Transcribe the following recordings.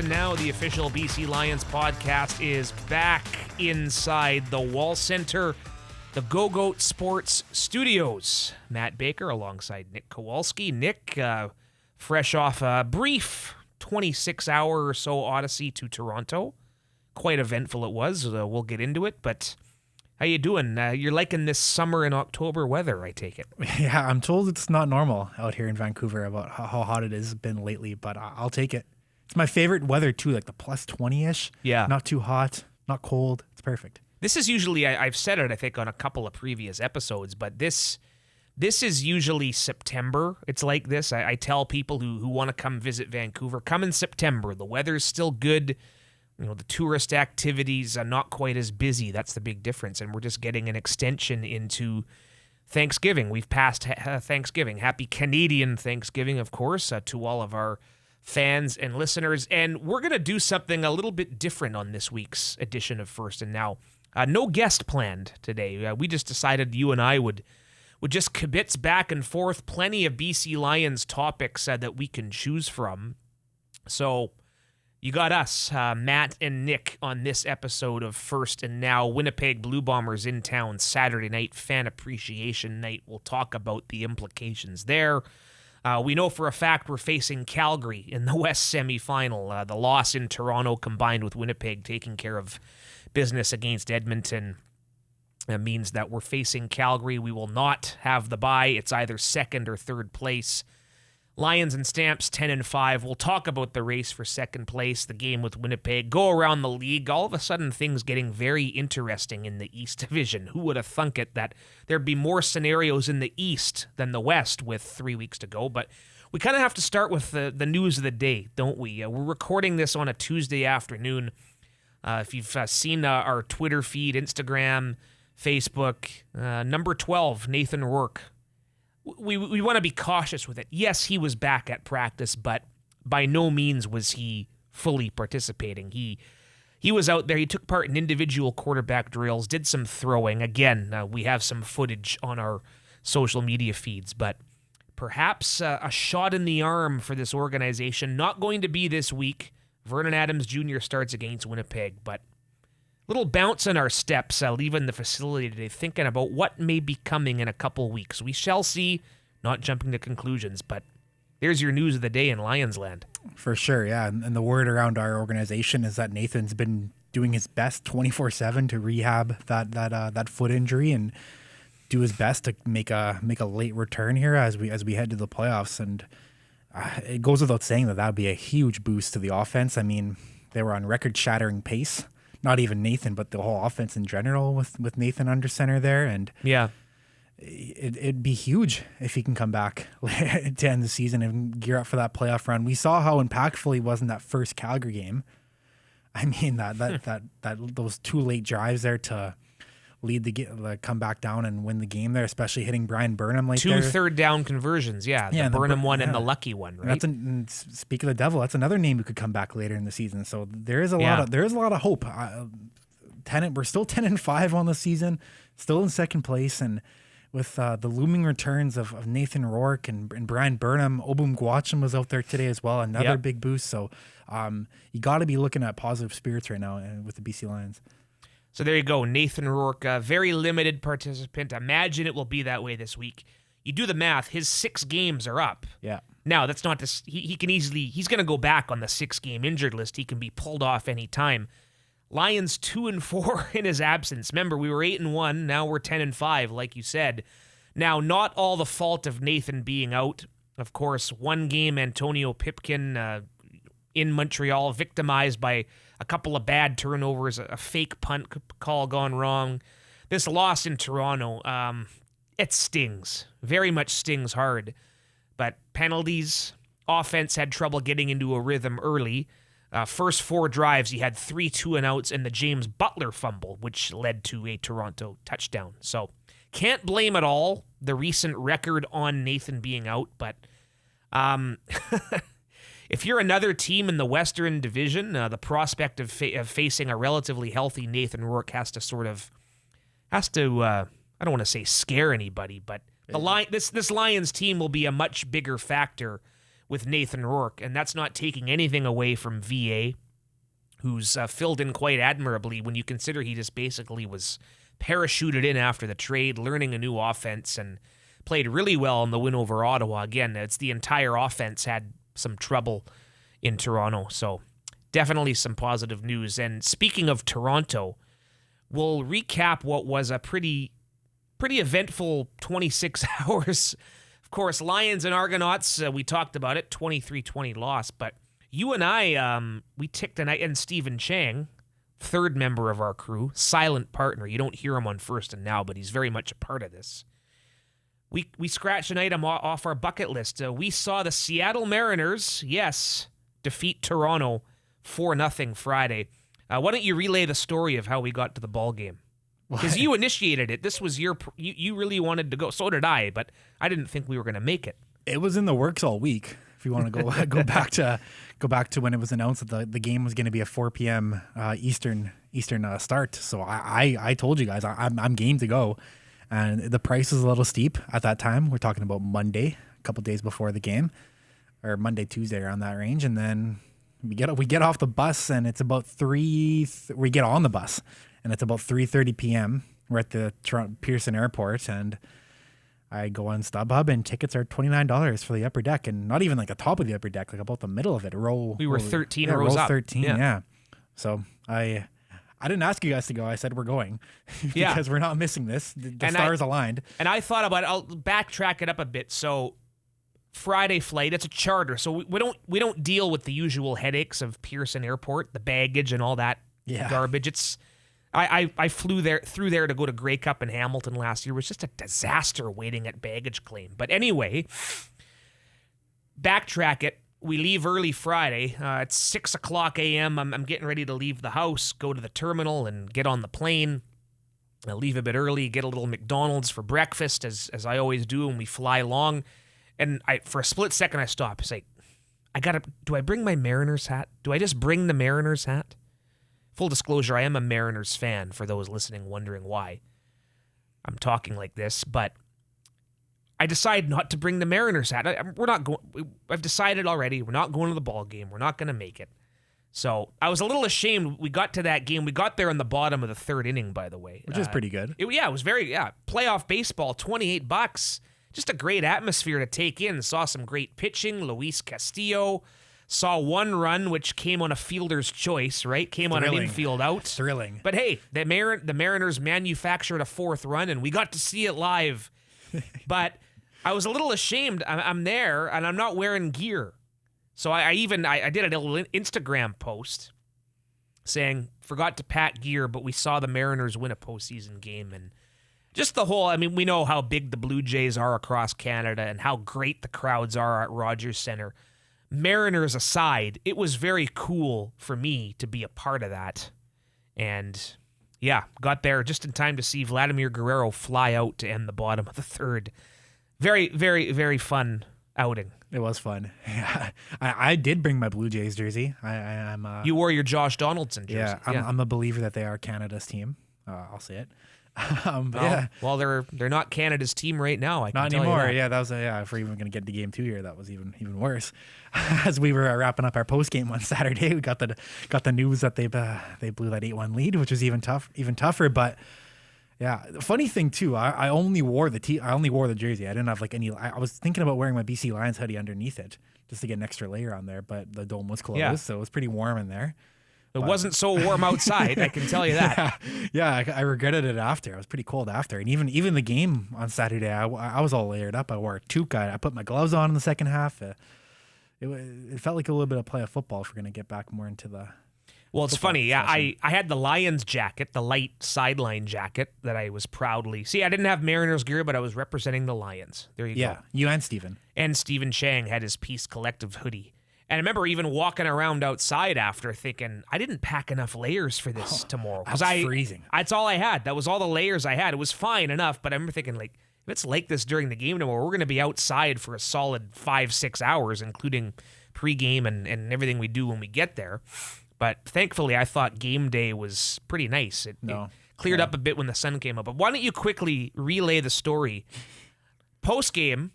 and Now, the official BC Lions podcast, is back inside the Wall Center, the Go-Goat Sports Studios. Matt Baker alongside Nick Kowalski. Nick, fresh off a brief 26-hour or so odyssey to Toronto. Quite eventful it was. We'll get into it, but how you doing? You're liking this summer and October weather, I take it. Yeah, I'm told it's not normal out here in Vancouver about how hot it has been lately, but I'll take it. It's my favorite weather too, like the plus 20-ish. Yeah. Not too hot, not cold. It's perfect. This is usually, I've said it, I think, on a couple of previous episodes, but this is usually September. It's like this. I tell people who want to come visit Vancouver, come in September. The weather's still good. You know, the tourist activities are not quite as busy. That's the big difference. And we're just getting an extension into Thanksgiving. We've passed Thanksgiving. Happy Canadian Thanksgiving, of course, to all of our fans and listeners. And we're going to do something a little bit different on this week's edition of First and Now. No guest planned today. We just decided you and I would just kibitz back and forth. Plenty of BC Lions topics that we can choose from. So you got us, Matt and Nick, on this episode of First and Now. Winnipeg Blue Bombers in town Saturday night, Fan Appreciation Night. We'll talk about the implications there. We know for a fact we're facing Calgary in the West semifinal. The loss in Toronto combined with Winnipeg taking care of business against Edmonton means that we're facing Calgary. We will not have the bye. It's either second or third place. Lions and Stamps 10-5. We'll talk about the race for second place, the game with Winnipeg, go around the league. All of a sudden, things getting very interesting in the East Division. Who would have thunk it that there'd be more scenarios in the East than the West with 3 weeks to go? But we kind of have to start with the news of the day, don't we? We're recording this on a Tuesday afternoon. If you've seen our Twitter feed, Instagram, Facebook, number 12, Nathan Rourke. We want to be cautious with it. Yes, he was back at practice, but by no means was he fully participating. He was out there. He took part in individual quarterback drills, did some throwing. Again, we have some footage on our social media feeds, but perhaps a shot in the arm for this organization. Not going to be this week. Vernon Adams Jr. starts against Winnipeg, but little bounce in our steps, leaving the facility today, thinking about what may be coming in a couple weeks. We shall see, not jumping to conclusions, but there's your news of the day in Lions land. For sure, yeah. And the word around our organization is that Nathan's been doing his best 24/7 to rehab that foot injury and do his best to make a late return here as we head to the playoffs. And it goes without saying that would be a huge boost to the offense. I mean, they were on record-shattering pace. Not even Nathan, but the whole offense in general with Nathan under center there. And yeah, it'd be huge if he can come back to end the season and gear up for that playoff run. We saw how impactful he was in that first Calgary game. I mean, that those two late drives there to lead the come back down and win the game there, especially hitting Brian Burnham late there. 2 third-down conversions, the Burnham one and the Lucky one, right? Speak of the devil, that's another name who could come back later in the season. So there is a lot of hope. We're still 10-5 on the season, still in second place, and with the looming returns of Nathan Rourke and Brian Burnham, Obum Gwacham was out there today as well, another big boost. So you got to be looking at positive spirits right now with the BC Lions. So there you go, Nathan Rourke, a very limited participant. Imagine it will be that way this week. You do the math, his 6 games are up. Yeah. Now, that's not this. He can easily, he's going to go back on the 6-game injured list. He can be pulled off any time. Lions 2-4 in his absence. Remember, we were 8-1. Now we're 10-5, like you said. Now, not all the fault of Nathan being out. Of course, one game, Antonio Pipkin in Montreal, victimized by a couple of bad turnovers, a fake punt call gone wrong. This loss in Toronto, it stings. Very much stings hard. But penalties, offense had trouble getting into a rhythm early. First 4 drives, he had 3 2-and-outs and the James Butler fumble, which led to a Toronto touchdown. So can't blame at all the recent record on Nathan being out, but if you're another team in the Western Division, the prospect of facing a relatively healthy Nathan Rourke has to I don't want to say scare anybody, but this Lions team will be a much bigger factor with Nathan Rourke, and that's not taking anything away from VA, who's filled in quite admirably when you consider he just basically was parachuted in after the trade, learning a new offense, and played really well in the win over Ottawa. Again, it's the entire offense had some trouble in Toronto, so definitely some positive news. And speaking of Toronto, we'll recap what was a pretty eventful 26 hours. Of course, Lions and Argonauts, we talked about it, 23-20 loss, but you and I, we ticked a night, and Stephen Chang, third member of our crew, silent partner. You don't hear him on First and Now, but he's very much a part of this. We scratched an item off our bucket list. We saw the Seattle Mariners, yes, defeat Toronto 4-0 Friday. Why don't you relay the story of how we got to the ball game? Because you initiated it. This was you really wanted to go. So did I, but I didn't think we were going to make it. It was in the works all week. If you want to go back to when it was announced that the game was going to be a 4 p.m. Eastern start. So I told you guys I'm game to go, and the price was a little steep at that time. We're talking about Monday, a couple days before the game, or Monday, Tuesday, around that range, and then we get off the bus, and it's about we get on the bus, and it's about 3:30 p.m. We're at the Toronto Pearson Airport, and I go on StubHub, and tickets are $29 for the upper deck, and not even like the top of the upper deck, like about the middle of it. We were 13 rows up. 13, yeah. So I didn't ask you guys to go. I said we're going because we're not missing this. The stars aligned. And I thought about it. I'll backtrack it up a bit. So Friday flight, it's a charter, so we don't deal with the usual headaches of Pearson Airport, the baggage and all that garbage. It's I flew through there to go to Grey Cup in Hamilton last year. It was just a disaster waiting at baggage claim. But anyway, backtrack it. We leave early Friday. It's 6 o'clock a.m. I'm getting ready to leave the house, go to the terminal, and get on the plane. I leave a bit early, get a little McDonald's for breakfast, as I always do when we fly long. And for a split second, I stop. It's like, do I bring my Mariners hat? Do I just bring the Mariners hat? Full disclosure, I am a Mariners fan, for those listening wondering why I'm talking like this, but I decided not to bring the Mariners hat. I've decided already, we're not going to the ball game. We're not going to make it. So I was a little ashamed. We got to that game. We got there in the bottom of the third inning, by the way. Which is pretty good. It was very, playoff baseball, $28. Just a great atmosphere to take in. Saw some great pitching. Luis Castillo. Saw one run, which came on a fielder's choice, right? Came on an infield out. Thrilling. But hey, the Mariners manufactured a fourth run, and we got to see it live. But I was a little ashamed. I'm there, and I'm not wearing gear. So I did a little Instagram post saying, forgot to pack gear, but we saw the Mariners win a postseason game. And just the whole, we know how big the Blue Jays are across Canada and how great the crowds are at Rogers Centre. Mariners aside, it was very cool for me to be a part of that. And got there just in time to see Vladimir Guerrero fly out to end the bottom of the third. Very, very, very fun outing. It was fun. Yeah, I did bring my Blue Jays jersey. I'm. You wore your Josh Donaldson jersey. Yeah, I'm a believer that they are Canada's team. I'll say it. Well, they're not Canada's team right now. Not anymore. Yeah, that was if we're even going to get to game 2 here, that was even worse. As we were wrapping up our post game on Saturday, we got the news that they blew that 8-1 lead, which was even tougher. But yeah, the funny thing too, I only wore the jersey. I didn't have any. I was thinking about wearing my BC Lions hoodie underneath it just to get an extra layer on there, but the dome was closed, so it was pretty warm in there. It wasn't so warm outside, I can tell you that. Yeah, I regretted it after. I was pretty cold after. And even the game on Saturday, I was all layered up. I wore a toque. I put my gloves on in the second half. It felt like a little bit of playoff football if we're going to get back more into the... Well, it's funny. I had the Lions jacket, the light sideline jacket that I was proudly... See, I didn't have Mariners gear, but I was representing the Lions. There you go. Yeah, you and Steven. And Stephen Chang had his Peace Collective hoodie. And I remember even walking around outside after thinking, I didn't pack enough layers for this tomorrow. I was freezing. That's all I had. That was all the layers I had. It was fine enough, but I remember thinking, if it's like this during the game tomorrow, we're going to be outside for a solid 5-6 hours, including pregame and everything we do when we get there. But thankfully, I thought game day was pretty nice. It cleared up a bit when the sun came up. But why don't you quickly relay the story? Post-game,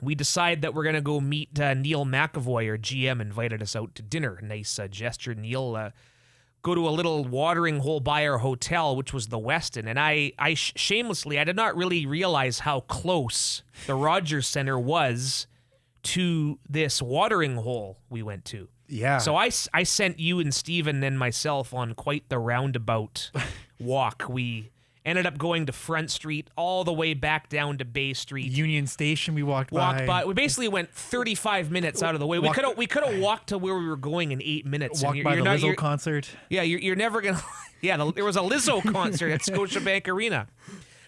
we decide that we're going to go meet Neil McAvoy, our GM, invited us out to dinner. Nice gesture, Neil. Go to a little watering hole by our hotel, which was the Westin. And I shamelessly, I did not really realize how close the Rogers Center was to this watering hole we went to. Yeah. So I sent you and Steven and myself on quite the roundabout walk. We ended up going to Front Street all the way back down to Bay Street. Union Station we walked by. We basically went 35 minutes out of the way. We could have walked to where we were going in 8 minutes. Walked by the Lizzo concert. Yeah, you're never going to... Yeah, there was a Lizzo concert at Scotiabank Arena.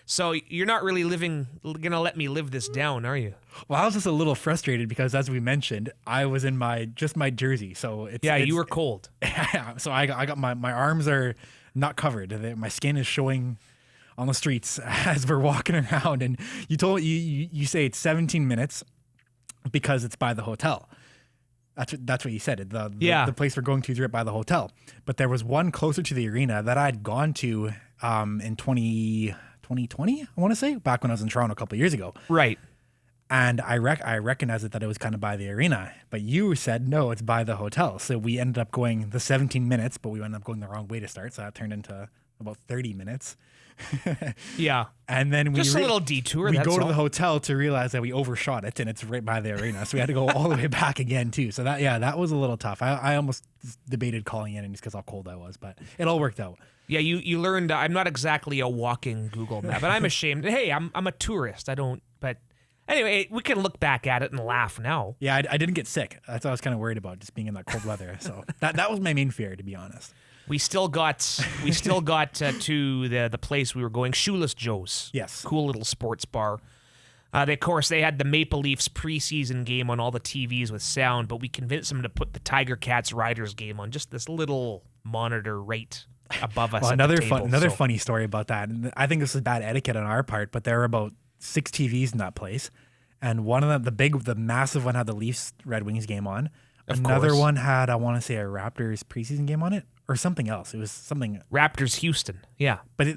So you're not really going to let me live this down, are you? Well, I was just a little frustrated because, as we mentioned, I was in my jersey. So you were cold. So I got my arms are not covered. My skin is showing on the streets as we're walking around. And you say it's 17 minutes because it's by the hotel. That's what you said. The place we're going to is right by the hotel. But there was one closer to the arena that I'd gone to in 2020, I want to say, back when I was in Toronto a couple of years ago. Right. And I recognized it that it was kind of by the arena. But you said, no, it's by the hotel. So we ended up going the 17 minutes, but we ended up going the wrong way to start. So that turned into about 30 minutes. Yeah. And then we just a little detour. We go to the hotel to realize that we overshot it, and it's right by the arena. So we had to go all the way back again too. So that was a little tough. I almost debated calling in just because how cold I was, but it all worked out. Yeah, you learned. I'm not exactly a walking Google map, but I'm ashamed. Hey, I'm a tourist. I don't. But anyway, we can look back at it and laugh now. Yeah, I didn't get sick. That's what I was kind of worried about, just being in that cold weather. So that was my main fear, to be honest. We still got to the place we were going, Shoeless Joe's. Yes. Cool little sports bar. Of course, they had the Maple Leafs preseason game on all the TVs with sound, but we convinced them to put the Tiger Cats Riders game on just this little monitor right above us. Well, another funny story about that. And I think this is bad etiquette on our part, but there were about 6 TVs in that place, and one of them, the massive one, had the Leafs Red Wings game on. Another one had, I want to say, a Raptors preseason game on it, or something else. It was something Raptors Houston, yeah. But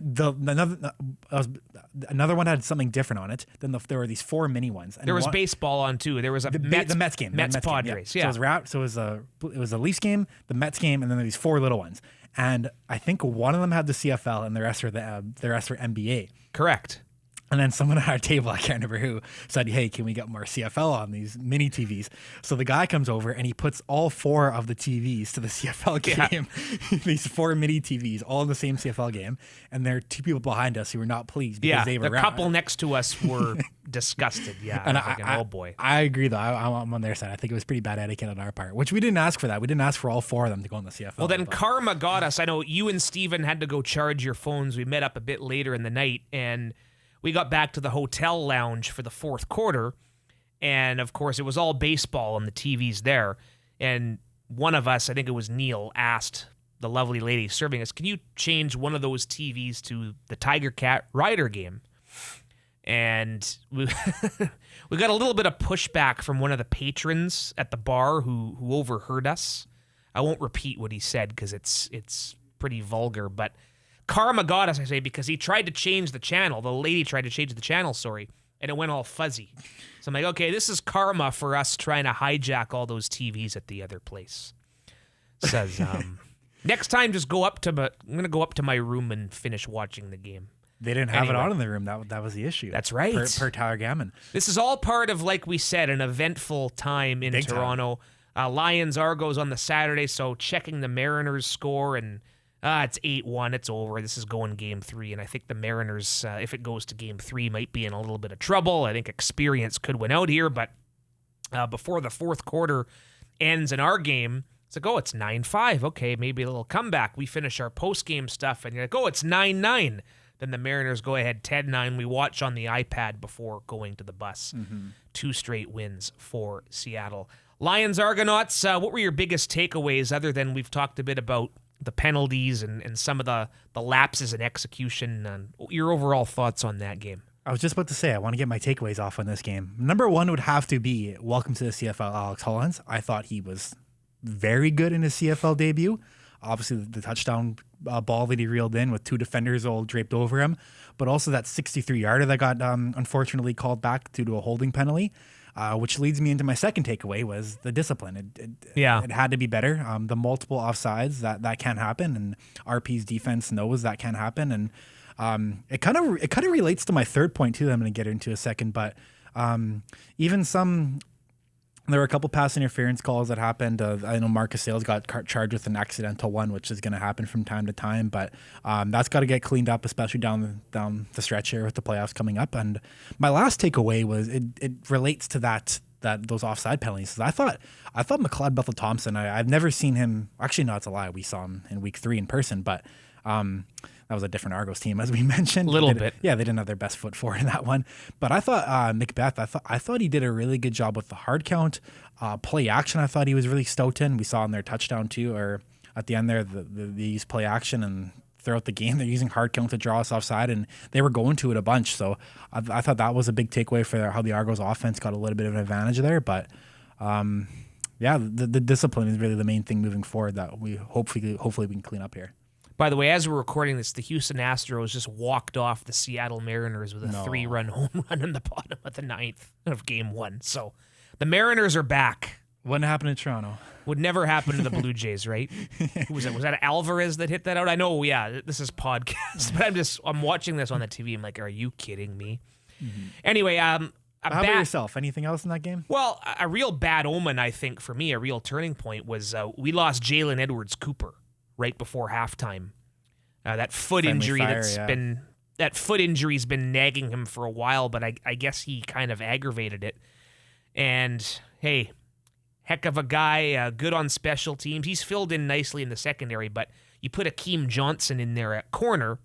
another one had something different on it. Then there were these 4 mini ones. And there was baseball on too. There was the Mets game, Mets Padres. Yeah. So it was a Leafs game, the Mets game, and then there were these 4 little ones. And I think one of them had the CFL, and the rest were NBA. Correct. And then someone at our table, I can't remember who, said, hey, can we get more CFL on these mini TVs? So the guy comes over and he puts all 4 of the TVs to the CFL game. Yeah. These 4 mini TVs, all in the same CFL game. And there are 2 people behind us who were not pleased because they were the couple next to us were disgusted. Yeah. And oh boy. I agree, though. I'm on their side. I think it was pretty bad etiquette on our part, which we didn't ask for that. We didn't ask for all 4 of them to go on the CFL. Well, then karma got us. I know you and Steven had to go charge your phones. We met up a bit later in the night, and we got back to the hotel lounge for the 4th quarter, and of course it was all baseball on the TVs there. And one of us, I think it was Neil, asked the lovely lady serving us, can you change one of those TVs to the Tiger Cat Rider game? And we got a little bit of pushback from one of the patrons at the bar who overheard us. I won't repeat what he said because it's pretty vulgar, but karma got us, I say, because he tried to change the channel. The lady tried to change the channel, and it went all fuzzy. So I'm like, okay, this is karma for us trying to hijack all those TVs at the other place. Says, next time, I'm going to go up to my room and finish watching the game. They didn't have it on in the room. That was the issue. That's right. Per Tyler Gammon. This is all part of, like we said, an eventful time in Toronto. Lions Argos on the Saturday, so checking the Mariners score, and it's 8-1. It's over. This is going game 3, and I think the Mariners, if it goes to game 3, might be in a little bit of trouble. I think experience could win out here, but before the 4th quarter ends in our game, it's like, it's 9-5. Okay, maybe a little comeback. We finish our post-game stuff, and you're like, it's 9-9. Then the Mariners go ahead 10-9. We watch on the iPad before going to the bus. Mm-hmm. 2 straight wins for Seattle. Lions Argonauts, what were your biggest takeaways other than we've talked a bit about the penalties and some of the lapses in execution, and your overall thoughts on that game? I was just about to say, I want to get my takeaways off on this game. Number 1 would have to be welcome to the CFL, Alex Hollins. I thought he was very good in his CFL debut. Obviously, the touchdown ball that he reeled in with 2 defenders all draped over him, but also that 63-yarder that got unfortunately called back due to a holding penalty. which leads me into my second takeaway was the discipline. It had to be better. The multiple offsides that can happen, and RP's defense knows that can happen, and it kind of relates to my third point too that I'm going to get into in a second. But even there were a couple pass interference calls that happened. I know Marcus Sales got charged with an accidental one, which is going to happen from time to time, but that's got to get cleaned up, especially down the stretch here with the playoffs coming up. And my last takeaway was it relates to those offside penalties. I thought McLeod Bethel Thompson. I've never seen him. Actually, no, it's a lie. We saw him in week 3 in person, but that was a different Argos team, as we mentioned. A little bit. Yeah, they didn't have their best foot forward in that one. But I thought Macbeth, I thought he did a really good job with the hard count. Play action, I thought he was really stoked in. We saw in their touchdown too, or at the end there, they used play action, and throughout the game, they're using hard count to draw us offside, and they were going to it a bunch. So I thought that was a big takeaway for how the Argos offense got a little bit of an advantage there. But the discipline is really the main thing moving forward that we hopefully we can clean up here. By the way, as we're recording this, the Houston Astros just walked off the Seattle Mariners with a 3-run home run in the bottom of the 9th of Game 1. So the Mariners are back. Wouldn't happen in Toronto. Would never happen to the Blue Jays, right? Who was that? Was that Alvarez that hit that out? I know, yeah, this is podcast, but I'm watching this on the TV. I'm like, are you kidding me? Mm-hmm. Anyway, how about yourself? Anything else in that game? Well, a real bad omen, I think, for me, a real turning point was we lost Jalen Edwards-Cooper right before halftime. That foot injury that foot injury's been nagging him for a while, but I guess he kind of aggravated it. And hey, heck of a guy, good on special teams. He's filled in nicely in the secondary, but you put Akeem Johnson in there at corner,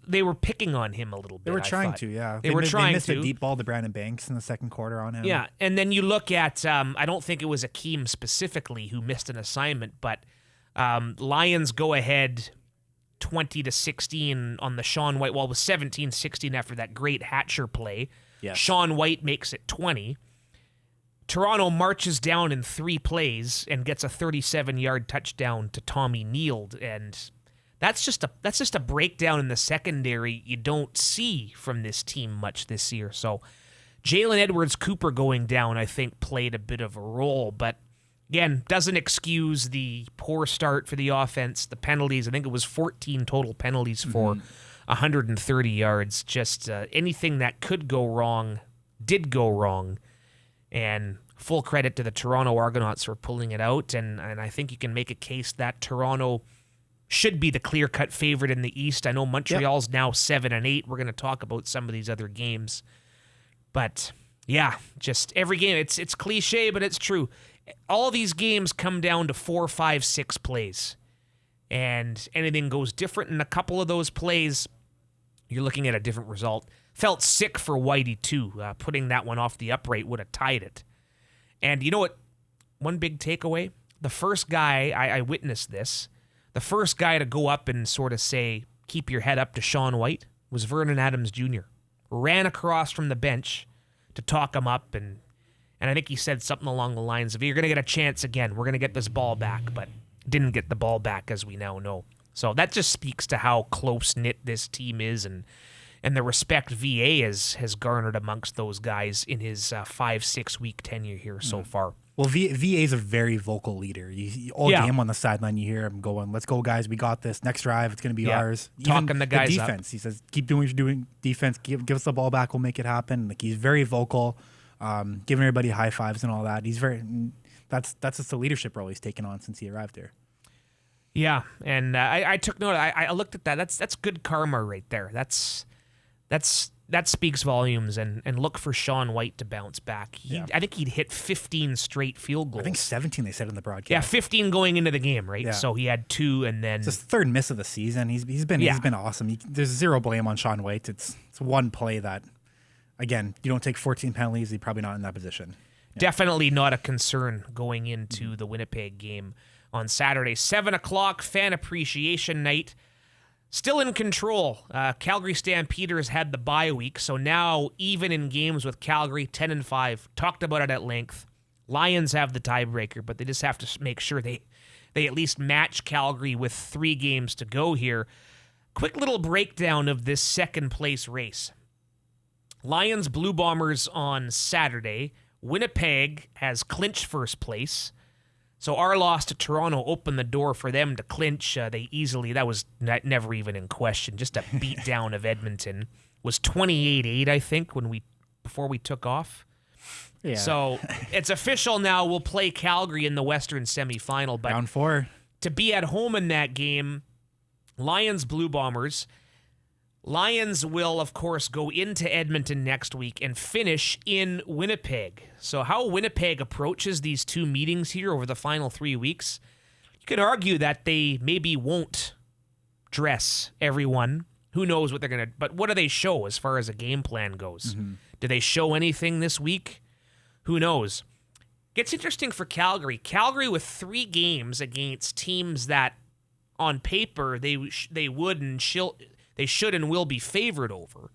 they were picking on him a little bit. They were trying to, yeah. They were trying to. They missed a deep ball to Brandon Banks in the second quarter on him. Yeah, and then you look at, I don't think it was Akeem specifically who missed an assignment, but Lions go ahead 20-16 on the Sean White. Well, it was 17-16 after that great Hatcher play. Yes. Sean White makes it 20. Toronto marches down in 3 plays and gets a 37-yard touchdown to Tommy Neild, and that's just a breakdown in the secondary you don't see from this team much this year. So Jalen Edwards-Cooper going down, I think, played a bit of a role, but again, doesn't excuse the poor start for the offense, the penalties. I think it was 14 total penalties for 130 yards. Just anything that could go wrong did go wrong. And full credit to the Toronto Argonauts for pulling it out. And I think you can make a case that Toronto should be the clear-cut favorite in the East. I know Montreal's now 7-8. We're going to talk about some of these other games. But yeah, just every game. It's cliche, but it's true. All these games come down to 4, 5, 6 plays. And anything goes different in a couple of those plays, you're looking at a different result. Felt sick for Whitey, too. Putting that one off the upright would have tied it. And you know what? One big takeaway. The first guy, I witnessed this, the first guy to go up and sort of say, keep your head up to Sean White was Vernon Adams Jr. Ran across from the bench to talk him up, and I think he said something along the lines of, you're going to get a chance again. We're going to get this ball back, but didn't get the ball back, as we now know. So that just speaks to how close-knit this team is and the respect VA has garnered amongst those guys in his 5-6 week tenure here so far. Well, VA is a very vocal leader. All game on the sideline, you hear him going, let's go, guys. We got this. Next drive, it's going to be ours. Talking the guys the defense. Up. He says, keep doing what you're doing. Defense, give us the ball back. We'll make it happen. Like, he's very vocal. Giving everybody high fives and all that. That's just the leadership role he's taken on since he arrived here. Yeah, and I took note. I looked at that. That's good karma right there. That speaks volumes. And look for Sean White to bounce back. I think he'd hit 15 straight field goals. I think 17 they said in the broadcast. Yeah, 15 going into the game, right? Yeah. So he had 2, and then it's his 3rd miss of the season. He's been awesome. There's zero blame on Sean White. It's one play that. Again, you don't take 14 penalties, you're probably not in that position. Yeah. Definitely not a concern going into the Winnipeg game on Saturday. 7 o'clock, fan appreciation night. Still in control. Calgary Stampeders had the bye week, so now even in games with Calgary, 10-5. Talked about it at length. Lions have the tiebreaker, but they just have to make sure they at least match Calgary with 3 games to go here. Quick little breakdown of this second-place race. Lions Blue Bombers on Saturday. Winnipeg has clinched first place. So our loss to Toronto opened the door for them to clinch. They easily, that was never even in question. Just a beat down of Edmonton. Was 28-8, I think, before we took off. Yeah. So it's official now. We'll play Calgary in the Western semifinal. But Round 4. to be at home in that game, Lions Blue Bombers. Lions will, of course, go into Edmonton next week and finish in Winnipeg. So how Winnipeg approaches these two meetings here over the final 3 weeks, you could argue that they maybe won't dress everyone. Who knows what they're going to... But what do they show as far as a game plan goes? Mm-hmm. Do they show anything this week? Who knows? Gets interesting for Calgary. Calgary with 3 games against teams that, on paper, they should and will be favored over.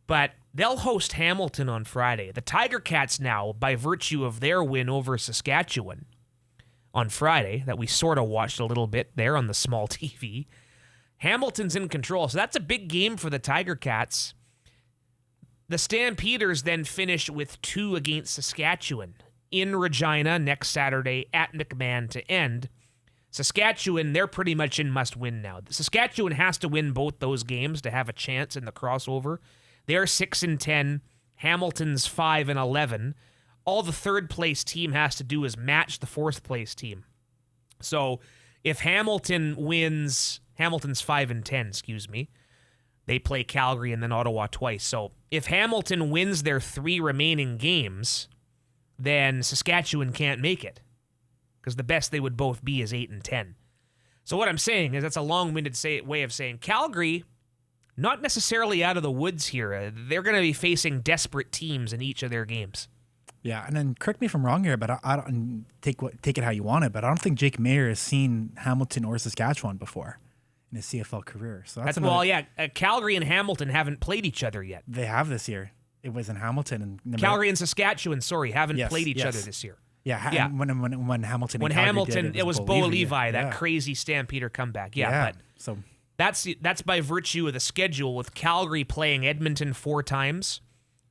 But they'll host Hamilton on Friday. The Tiger Cats now, by virtue of their win over Saskatchewan on Friday, that we sort of watched a little bit there on the small TV, Hamilton's in control. So that's a big game for the Tiger Cats. The Stampeders then finish with 2 against Saskatchewan in Regina next Saturday at McMahon to end. Saskatchewan, they're pretty much in must-win now. Saskatchewan has to win both those games to have a chance in the crossover. They're 6-10. Hamilton's 5-11. All the third-place team has to do is match the fourth-place team. So if Hamilton wins, Hamilton's 5-10, excuse me. They play Calgary and then Ottawa twice. So if Hamilton wins their 3 remaining games, then Saskatchewan can't make it, because the best they would both be is 8-10. So what I'm saying is that's a long-winded way of saying Calgary, not necessarily out of the woods here. They're going to be facing desperate teams in each of their games. Yeah, and then correct me if I'm wrong here, but I don't take it how you want it, but I don't think Jake Mayer has seen Hamilton or Saskatchewan before in his CFL career. So Calgary and Hamilton haven't played each other yet. They have this year. It was in Hamilton and Calgary and Saskatchewan. Haven't played each other this year. Yeah. When Hamilton. When Hamilton, it was Bo Levi, that yeah. crazy Stampeder comeback. Yeah. But so that's by virtue of the schedule, with Calgary playing Edmonton 4 times.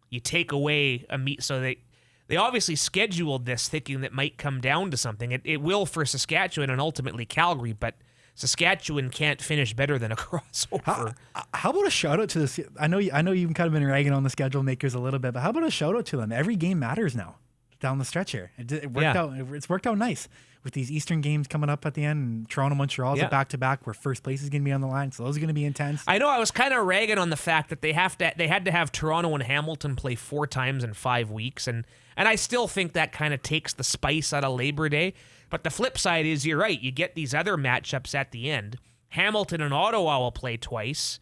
You take away a meet, so they obviously scheduled this thinking that might come down to something. It will for Saskatchewan and ultimately Calgary, but Saskatchewan can't finish better than a crossover. How about a shout out to this? I know you've kind of been ragging on the schedule makers a little bit, but how about a shout out to them? Every game matters now down the stretch here. It worked out. It's worked out nice with these Eastern games coming up at the end. And Toronto, Montreal is a back-to-back where first place is going to be on the line, so those are going to be intense. I know I was kind of ragging on the fact that they had to have Toronto and Hamilton play 4 times in 5 weeks, and I still think that kind of takes the spice out of Labor Day. But the flip side is, you're right, you get these other matchups at the end. Hamilton and Ottawa will play twice.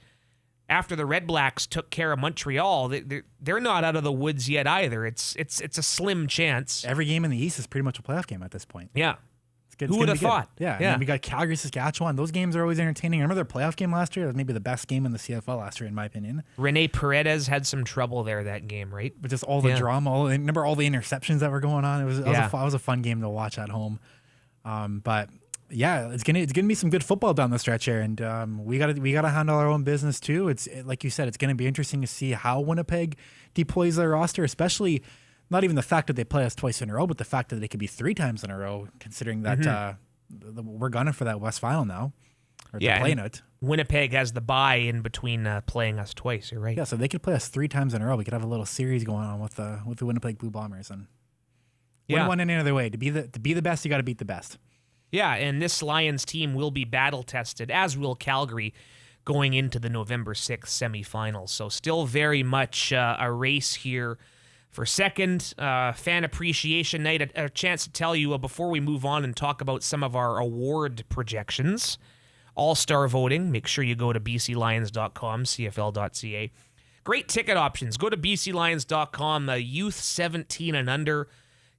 After the Red Blacks took care of Montreal, they're not out of the woods yet either. It's a slim chance. Every game in the East is pretty much a playoff game at this point. Yeah. It's good. Who would have thought? Yeah. And then we got Calgary, Saskatchewan. Those games are always entertaining. I remember their playoff game last year. It was maybe the best game in the CFL last year, in my opinion. Rene Paredes had some trouble there that game, right? But just all the drama. Remember all the interceptions that were going on? It was a fun game to watch at home. But yeah, it's gonna be some good football down the stretch here, and we gotta handle our own business too. Like you said, it's gonna be interesting to see how Winnipeg deploys their roster, especially not even the fact that they play us twice in a row, but the fact that they could be 3 times in a row, considering that we're gunning for that West Final now, or they're playing it. Winnipeg has the bye in between playing us twice. You're right. Yeah, so they could play us 3 times in a row. We could have a little series going on with the Winnipeg Blue Bombers, and wouldn't want any other way. To be the best, you got to beat the best. Yeah, and this Lions team will be battle-tested, as will Calgary, going into the November 6th semifinals. So still very much a race here for second. Fan Appreciation Night, a chance to tell you before we move on and talk about some of our award projections. All-star voting. Make sure you go to bclions.com, cfl.ca. Great ticket options. Go to bclions.com. Youth 17 and under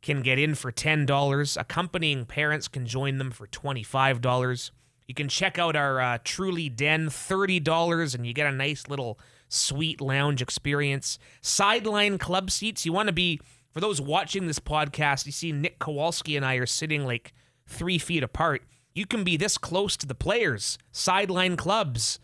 can get in for $10. Accompanying parents can join them for $25. You can check out our Truly Den, $30, and you get a nice little suite lounge experience. Sideline club seats. You want to be, for those watching this podcast, you see Nick Kowalski and I are sitting like 3 feet apart. You can be this close to the players. Sideline clubs.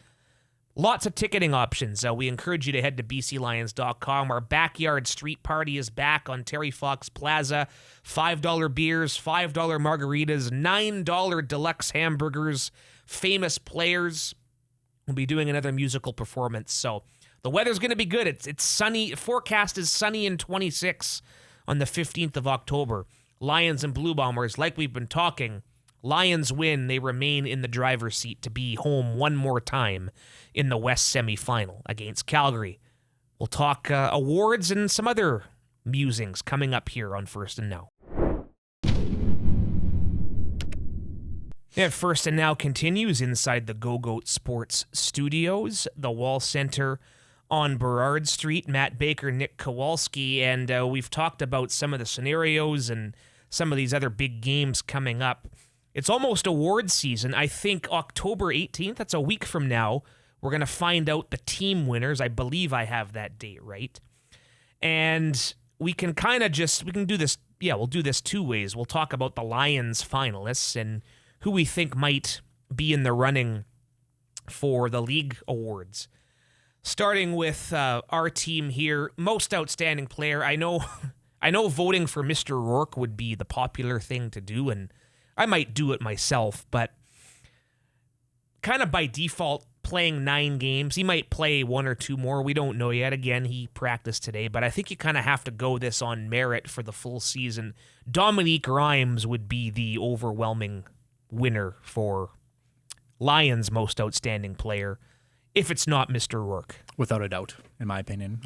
Lots of ticketing options. We encourage you to head to bclions.com. Our backyard street party is back on Terry Fox Plaza. $5 beers, $5 margaritas, $9 deluxe hamburgers, famous players. We'll be doing another musical performance. So the weather's going to be good. It's sunny. Forecast is sunny and 26 on the 15th of October. Lions and Blue Bombers, like we've been talking, Lions win. They remain in the driver's seat to be home one more time in the West semifinal against Calgary. We'll talk awards and some other musings coming up here on First and Now. Yeah, First and Now continues inside the Go-Goat Sports Studios, the Wall Center on Burrard Street. Matt Baker, Nick Kowalski, and we've talked about some of the scenarios and some of these other big games coming up. It's almost awards season. I think October 18th, that's a week from now, we're going to find out the team winners. I believe I have that date right. And we can do this, we'll do this two ways. We'll talk about the Lions finalists and who we think might be in the running for the league awards. Starting with our team here, most outstanding player. I know voting for Mr. Rourke would be the popular thing to do, and I might do it myself, but kind of by default, playing 9 games. He might play 1 or 2 more. We don't know yet. Again, he practiced today, but I think you kind of have to go this on merit for the full season. Dominique Rhymes would be the overwhelming winner for Lions' most outstanding player, if it's not Mr. Rourke. Without a doubt, in my opinion.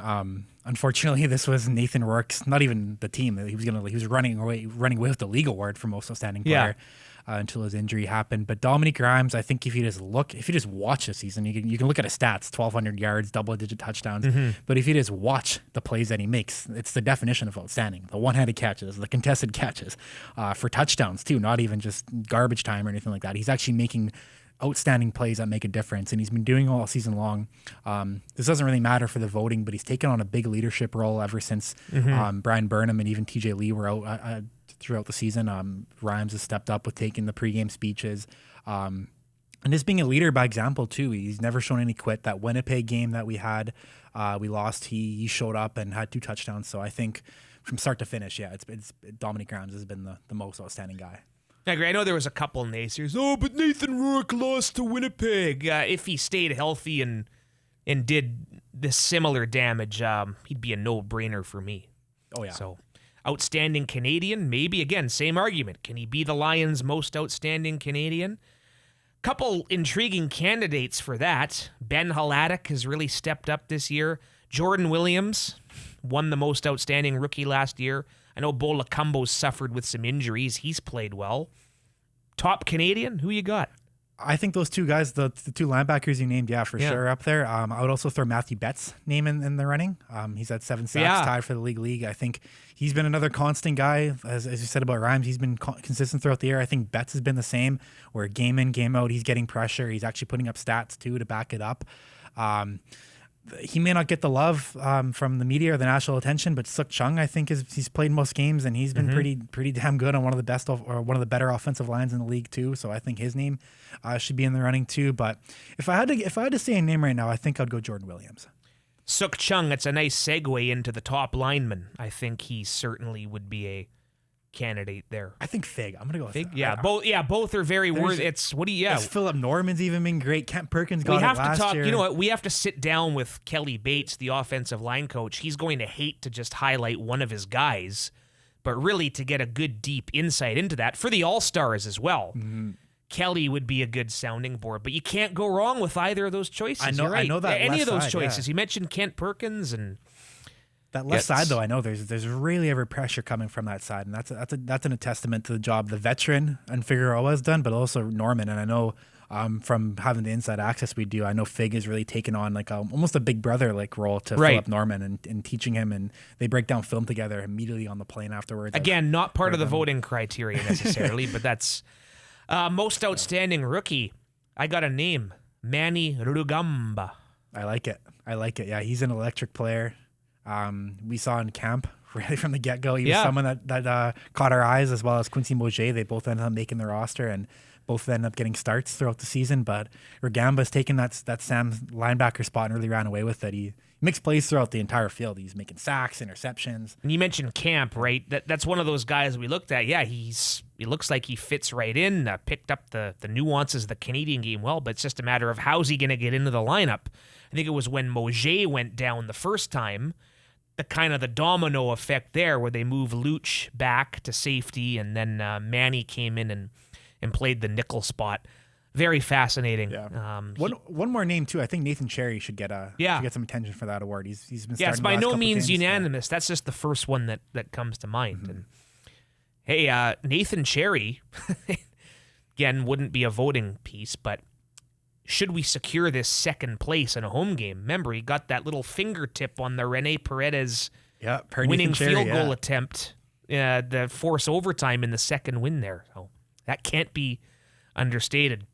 Unfortunately, this was Nathan Rourke's, not even the team. He was running away with the league award for most outstanding player until his injury happened. But Dominique Rhymes, I think if you just watch the season, you can look at his stats: 1,200 yards, double-digit touchdowns. Mm-hmm. But if you just watch the plays that he makes, it's the definition of outstanding. The one-handed catches, the contested catches, for touchdowns too, not even just garbage time or anything like that. He's actually making outstanding plays that make a difference, and he's been doing all season long. This doesn't really matter for the voting, but he's taken on a big leadership role ever since Brian Burnham and even TJ Lee were out throughout the season. Rhymes has stepped up with taking the pregame speeches, and just being a leader by example too. He's never shown any quit. That Winnipeg game that we had, we lost. He showed up and had 2 touchdowns. So I think from start to finish, it's Dominique Rhymes has been the most outstanding guy. I agree. I know there was a couple naysayers. Oh, but Nathan Rourke lost to Winnipeg. If he stayed healthy and did this similar damage, he'd be a no-brainer for me. Oh, yeah. So, outstanding Canadian, maybe. Again, same argument. Can he be the Lions' most outstanding Canadian? Couple intriguing candidates for that. Ben Hladek has really stepped up this year. Jordan Williams won the most outstanding rookie last year. I know Bo Lacumbo's suffered with some injuries. He's played well. Top Canadian, who you got? I think those 2 guys, the 2 linebackers you named, for sure up there. I would also throw Matthew Betts' name in the running. He's at 7 sacks, tied for the league. I think he's been another constant guy. As you said about Rhymes, he's been consistent throughout the year. I think Betts has been the same, where game in, game out, he's getting pressure. He's actually putting up stats, too, to back it up. He may not get the love from the media or the national attention, but Suk Chung, I think, he's played most games, and he's been pretty damn good on one of the better offensive lines in the league too. So I think his name should be in the running too. But if I had to say a name right now, I think I'd go Jordan Williams. Suk Chung, it's a nice segue into the top lineman. I think he certainly would be a candidate there. I think Fig. I'm gonna go with Fig. Both are very worthy. It's Philip Norman's even been great. Kent Perkins got it last year. You know what? We have to sit down with Kelly Bates, the offensive line coach. He's going to hate to just highlight one of his guys, but really to get a good deep insight into that for the All-Stars as well. Mm-hmm. Kelly would be a good sounding board, but you can't go wrong with either of those choices. I know. You're right. I know that any of those side, choices. You mentioned Kent Perkins and. That left side, though, I know there's really ever pressure coming from that side, and that's a testament to the job the veteran and Figueroa has done, but also Norman. And I know from having the inside access we do, I know Fig has really taken on like almost a big brother like role to Philip Norman and teaching him, and they break down film together immediately on the plane afterwards. Again, not part of the voting criteria necessarily, but that's most outstanding rookie. I got a name, Manny Rugamba. I like it. Yeah, he's an electric player. We saw in camp really from the get-go. He was someone that caught our eyes, as well as Quincy Moget. They both ended up making the roster, and Both end up getting starts throughout the season, but Rugamba's taken that Sam linebacker spot and really ran away with it. He makes plays throughout the entire field. He's making sacks, interceptions. And you mentioned Camp, right? That's one of those guys we looked at. Yeah, he looks like he fits right in, picked up the nuances of the Canadian game well, but it's just a matter of how's he going to get into the lineup. I think it was when Mauger went down the first time, the domino effect there where they move Luch back to safety, and then Manny came in and played the nickel spot. Very fascinating. Yeah. One more name too. I think Nathan Cherry should get some attention for that award. He's been starting. Yeah, it's by no means games. unanimous. That's just the first one that comes to mind. Mm-hmm. And hey, Nathan Cherry, again, wouldn't be a voting piece, but should we secure this second place in a home game? Remember, he got that little fingertip on the Rene Paredes winning field goal attempt, the force overtime in the second win there. So that can't be understated.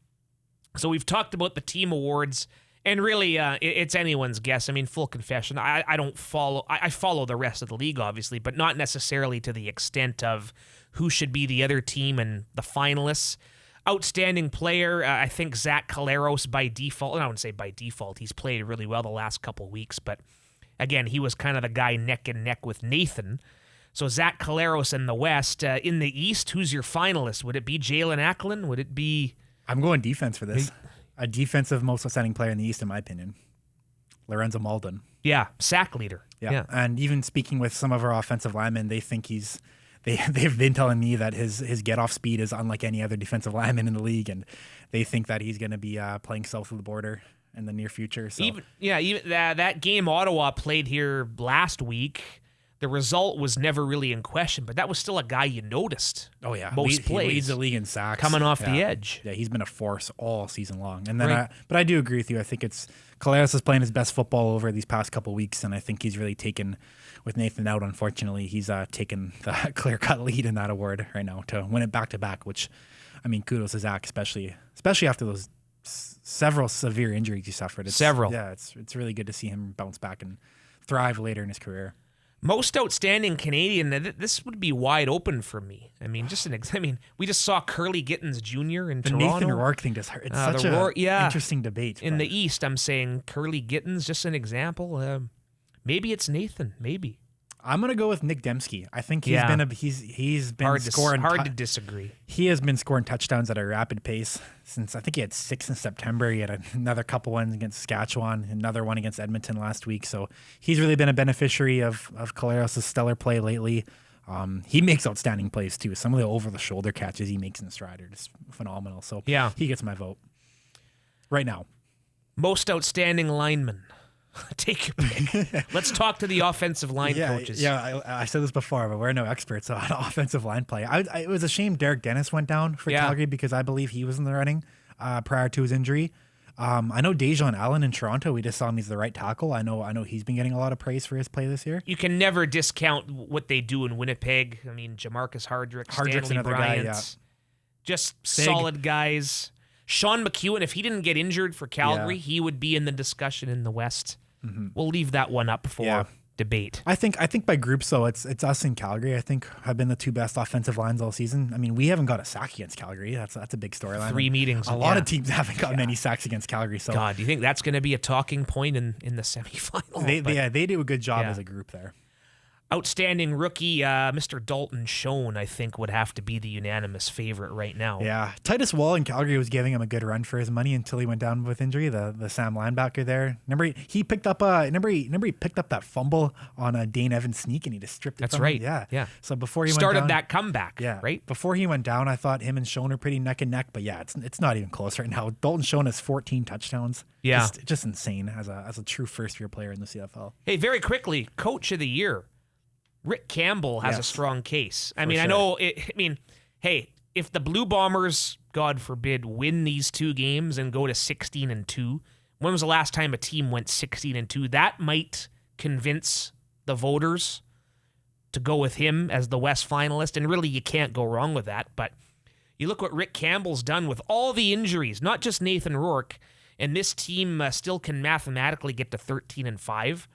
So we've talked about the team awards, and really, it's anyone's guess. I mean, full confession, I don't follow. I follow the rest of the league, obviously, but not necessarily to the extent of who should be the other team and the finalists. Outstanding player, I think Zach Collaros by default. I wouldn't say by default. He's played really well the last couple weeks, but again, he was kind of the guy neck and neck with Nathan. So Zach Collaros in the West. In the East, who's your finalist? Would it be Jalen Acklin? Would it be... I'm going defense for this. A defensive most outstanding player in the East, in my opinion. Lorenzo Malden. Yeah, sack leader. Yeah. And even speaking with some of our offensive linemen, they think they've been telling me that his get-off speed is unlike any other defensive lineman in the league, and they think that he's going to be playing south of the border in the near future. So. Even that game Ottawa played here last week, the result was never really in question, but that was still a guy you noticed. Oh, yeah. Most plays. He leads the league in sacks. Coming off the edge. Yeah, he's been a force all season long. And then, but I do agree with you. I think Collaros is playing his best football over these past couple of weeks, and I think he's really taken, with Nathan out, unfortunately, he's taken the clear-cut lead in that award right now to win it back-to-back, which, I mean, kudos to Zach, especially after those several severe injuries he suffered. Yeah, it's really good to see him bounce back and thrive later in his career. Most outstanding Canadian. This would be wide open for me. I mean, we just saw Curly Gittins Jr. in Toronto. The Nathan Rourke thing just hurt. It's such an interesting debate. In the East, I'm saying Curly Gittins, just an example. Maybe it's Nathan. Maybe. I'm gonna go with Nick Dembski. I think he's been scoring. Hard to disagree. He has been scoring touchdowns at a rapid pace since I think he had 6 in September. He had another couple ones against Saskatchewan, another one against Edmonton last week. So he's really been a beneficiary of Collaros' stellar play lately. He makes outstanding plays too. Some of the over the shoulder catches he makes in the stride are just phenomenal. So yeah, he gets my vote right now. Most outstanding lineman. Take your pick. Let's talk to the offensive line coaches. Yeah, I said this before, but we're no experts on offensive line play. It was a shame Derek Dennis went down for Calgary because I believe he was in the running prior to his injury. I know Dejon Allen in Toronto. We just saw him. He's the right tackle. I know he's been getting a lot of praise for his play this year. You can never discount what they do in Winnipeg. I mean, Jamarcus Hardrick, Stanley Bryant, just Sig. Solid guys. Sean McEwen, if he didn't get injured for Calgary, he would be in the discussion in the West. Mm-hmm. We'll leave that one up for debate. I think by groups, though, it's us and Calgary. I think have been the two best offensive lines all season. I mean, we haven't got a sack against Calgary. That's a big storyline. 3 meetings. A lot of teams haven't got many sacks against Calgary. So, God, do you think that's going to be a talking point in the semifinal? They do a good job as a group there. Outstanding rookie, Mr. Dalton Schoen, I think, would have to be the unanimous favorite right now. Yeah, Titus Wall in Calgary was giving him a good run for his money until he went down with injury. The Sam linebacker there. Remember he picked up he picked up that fumble on a Dane Evans sneak and he just stripped it. That's right. Him. Yeah. So before he started went down, that comeback. Yeah. Right. Before he went down, I thought him and Schoen are pretty neck and neck. But yeah, it's not even close right now. Dalton Schoen has 14 touchdowns. Yeah. Just insane as a true first year player in the CFL. Hey, very quickly, Coach of the Year. Rick Campbell has a strong case. I mean, hey, if the Blue Bombers, God forbid, win these 2 games and go to 16-2, when was the last time a team went 16-2? That might convince the voters to go with him as the West finalist, and really you can't go wrong with that. But you look what Rick Campbell's done with all the injuries, not just Nathan Rourke, and this team still can mathematically get to 13-5.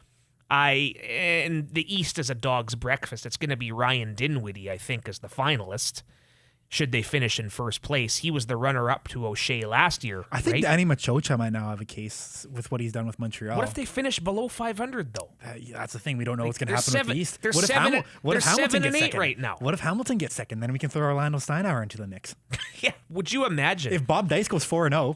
And the East is a dog's breakfast. It's going to be Ryan Dinwiddie, I think, as the finalist. should they finish in first place. He was the runner-up to O'Shea last year. I think right? Danny Machocha might now have a case with what he's done with Montreal. What if they finish below 500 though? That's the thing. We don't know what's going to happen seven- with the East. they're What if seven- what if they're Hamilton 7 and gets 8 second right now. What if Hamilton gets second? Then we can throw Orlando Steinauer into the mix. Yeah, would you imagine? If Bob Dice goes 4-0,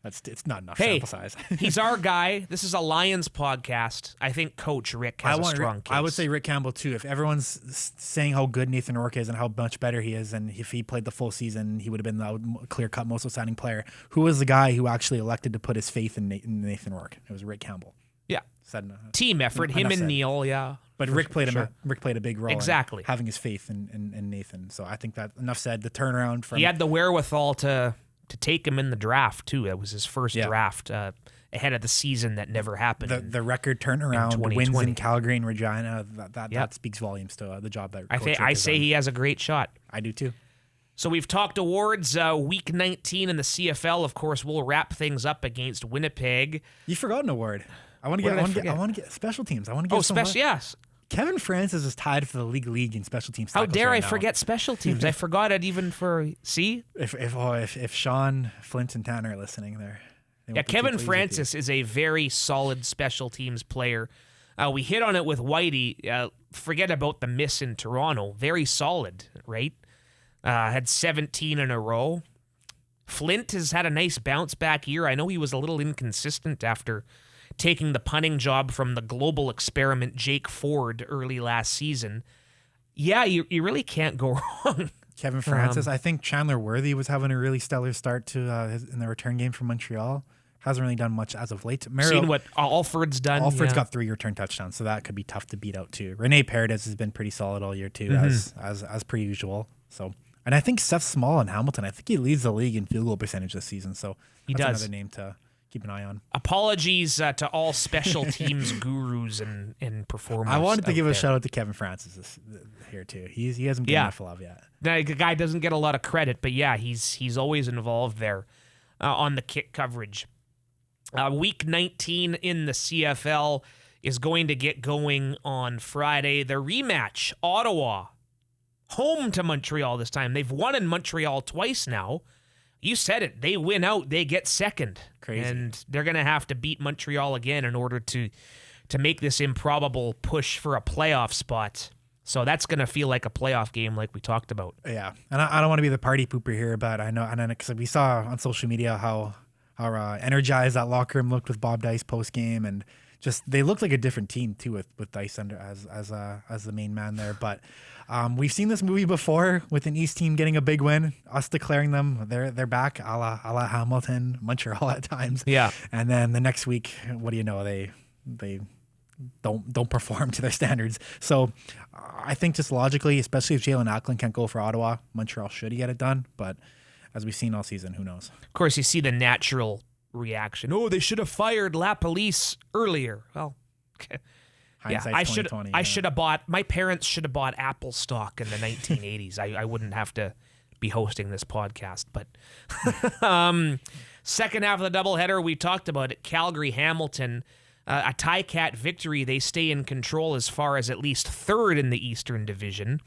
it's not enough Hey, sample size. he's our guy. This is a Lions podcast. I think Coach Rick has a strong case. I would say Rick Campbell too. If everyone's saying how good Nathan Rourke is and how much better he is, and if he played the full season, he would have been the clear-cut most outstanding player. Who was the guy who actually elected to put his faith in Nathan Rourke? It was Rick Campbell. Yeah. Said, team effort, him and Neil, yeah. But Rick played a big role. Exactly. In having his faith in Nathan. So I think that enough said. The turnaround from he had the wherewithal to take him in the draft too. That was his first draft ahead of the season that never happened. The record turnaround, wins in Calgary and Regina. That speaks volumes to the job that I say he has a great shot. I do too. So we've talked awards. Week 19 in the CFL. Of course, we'll wrap things up against Winnipeg. You forgot an award. I want to get special teams. I want to get special. Yes. Kevin Francis is tied for the league in special teams. How dare I now. forget special teams? I forgot it even for if Sean, Flint, and Tanner are listening there. Yeah, Kevin Francis is a very solid special teams player. We hit on it with Whitey. Forget about the miss in Toronto. Very solid, right? Had 17 in a row. Flint has had a nice bounce back year. I know he was a little inconsistent after taking the punting job from the global experiment Jake Ford early last season. Yeah, you really can't go wrong. Kevin Francis. I think Chandler Worthy was having a really stellar start to in the return game for Montreal. Hasn't really done much as of late. Seen what Alfred's done. Alfred's got 3 return touchdowns, so that could be tough to beat out too. Rene Paredes has been pretty solid all year too, as per usual. So, and I think Seth Small in Hamilton. I think he leads the league in field goal percentage this season. So he that's does. Another name to keep an eye on. Apologies to all special teams gurus and performers. I wanted to give there. a shout out to Kevin Francis here too. He hasn't been enough love yet. The guy doesn't get a lot of credit, but yeah, he's always involved there on the kick coverage. Week 19 in the CFL is going to get going on Friday. The rematch, Ottawa, home to Montreal this time. They've won in Montreal twice now. You said it. They win out, they get second. Crazy. And they're going to have to beat Montreal again in order to make this improbable push for a playoff spot. So that's going to feel like a playoff game like we talked about. Yeah. And I don't want to be the party pooper here, but I know, and because we saw on social media how energized that locker room looked with Bob Dice post game, and just they looked like a different team too with Dice under as the main man there. But we've seen this movie before with an East team getting a big win, us declaring them they're back, a la Hamilton, Montreal at times. Yeah, and then the next week, what do you know, they don't perform to their standards. So I think just logically, especially if Jalen Acklin can't go for Ottawa, Montreal should get it done, but. As we've seen all season, who knows? Of course, you see the natural reaction. Oh, they should have fired La Police earlier. Well, okay. I should have bought. My parents should have bought Apple stock in the 1980s. I wouldn't have to be hosting this podcast. But second half of the doubleheader, we talked about it. Calgary, Hamilton, a Ticat victory. They stay in control as far as at least third in the Eastern Division.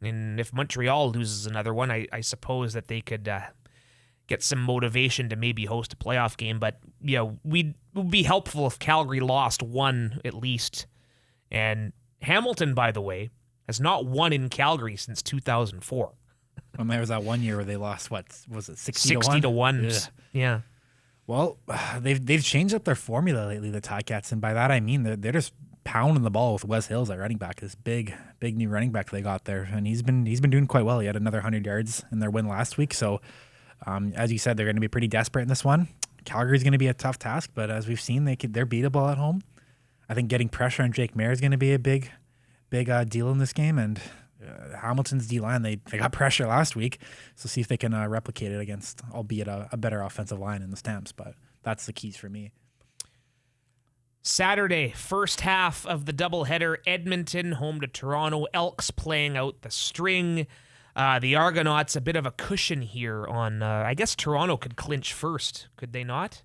And if Montreal loses another one, I suppose that they could get some motivation to maybe host a playoff game. But, it would be helpful if Calgary lost one at least. And Hamilton, by the way, has not won in Calgary since 2004. Well, there was that 1 year where they lost, what, was it 60 to 1? Yeah. Well, they've changed up their formula lately, the Ticats. And by that, I mean they're just pounding the ball with Wes Hills at running back, this big new running back they got there, and he's been doing quite well. He had another 100 yards in their win last week. So, as you said, they're going to be pretty desperate in this one. Calgary's going to be a tough task, but as we've seen, they're beatable at home. I think getting pressure on Jake Mayer is going to be a big deal in this game, and Hamilton's D-line, they got pressure last week, so see if they can replicate it against, albeit a better offensive line in the Stamps, but that's the keys for me. Saturday, first half of the doubleheader, Edmonton home to Toronto. Elks playing out the string. The Argonauts a bit of a cushion here on. I guess Toronto could clinch first, could they not?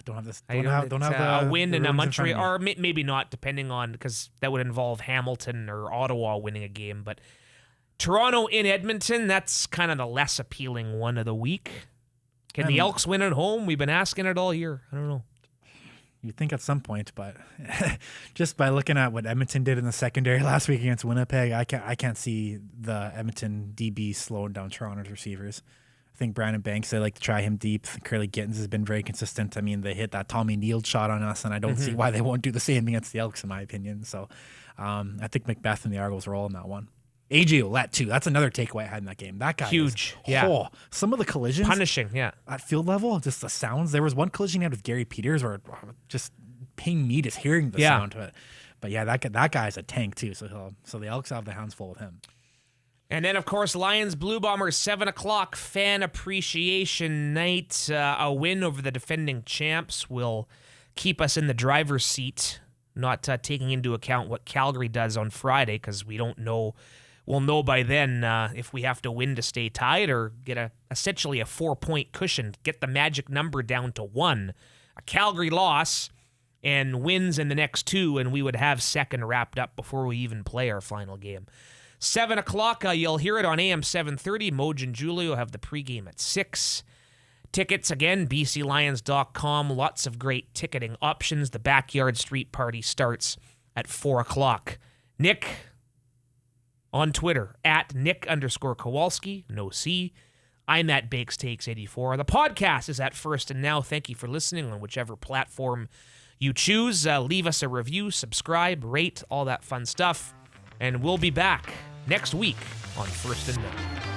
Don't have this. Don't have a win in a Montreal, or maybe not, depending on, because that would involve Hamilton or Ottawa winning a game. But Toronto in Edmonton, that's kind of the less appealing one of the week. Can the Elks win at home? We've been asking it all year. I don't know. You'd think at some point, but just by looking at what Edmonton did in the secondary last week against Winnipeg, I can't see the Edmonton DB slowing down Toronto's receivers. I think Brandon Banks, they like to try him deep. Curly Gittins has been very consistent. I mean, they hit that Tommy Neal shot on us, and I don't see why they won't do the same against the Elks, in my opinion. So I think Macbeth and the Argos roll in that one. AJ Ouellette, too. That's another takeaway I had in that game. That guy huge. Some of the collisions. Punishing, at field level, just the sounds. There was one collision he had with Gary Peters where it just pinged me just hearing the sound of it. But yeah, that guy's a tank, too. So the Elks have the hands full with him. And then, of course, Lions Blue Bombers, 7 o'clock, fan appreciation night. A win over the defending champs will keep us in the driver's seat, not taking into account what Calgary does on Friday, because we don't know. We'll know by then if we have to win to stay tied or get essentially a 4-point cushion, get the magic number down to 1. A Calgary loss and wins in the next 2, and we would have second wrapped up before we even play our final game. 7 o'clock, you'll hear it on AM 730. Moj and Julio have the pregame at 6. Tickets, again, bclions.com. Lots of great ticketing options. The Backyard Street Party starts at 4 o'clock. Nick, on Twitter, at Nick_Kowalski, no C. I'm at BakesTakes84. The podcast is at First and Now. Thank you for listening on whichever platform you choose. Leave us a review, subscribe, rate, all that fun stuff. And we'll be back next week on First and Now.